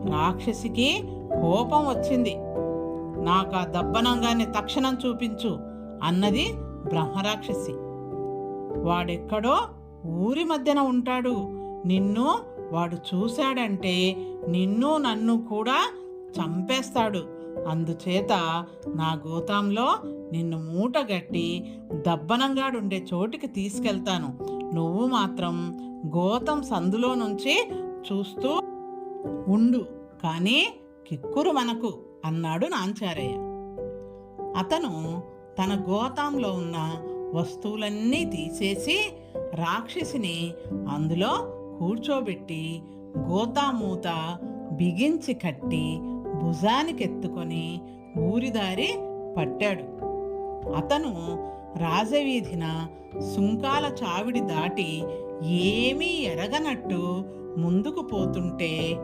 రాక్షసికి కోపం వచ్చింది. నాకు ఆ దబ్బనంగాన్ని తక్షణం చూపించు అన్నది బ్రహ్మరాక్షసి. వాడెక్కడో ఊరి మధ్యన ఉంటాడు. నిన్ను వాడు చూశాడంటే నిన్ను నన్ను కూడా చంపేస్తాడు. అందుచేత నా గోతాంలో నిన్ను మూటగట్టి దబ్బనంగాడుండే చోటికి తీసుకెళ్తాను. నువ్వు మాత్రం గోతం సందులో నుంచి చూస్తూ ఉండు, కానీ కిక్కురు మనకు అన్నాడు నాంచారయ్య. అతను తన గోతాంలో ఉన్న వస్తువులన్నీ తీసేసి రాక్షసిని అందులో కూర్చోబెట్టి గోతామూత బిగించి కట్టి భుజానికెత్తుకొని ఊరిదారి పట్టాడు. అతను రాజవీధిన సుంకాల చావిడి దాటి ఏమీ ఎరగనట్టు ముందుకు పోతుంటే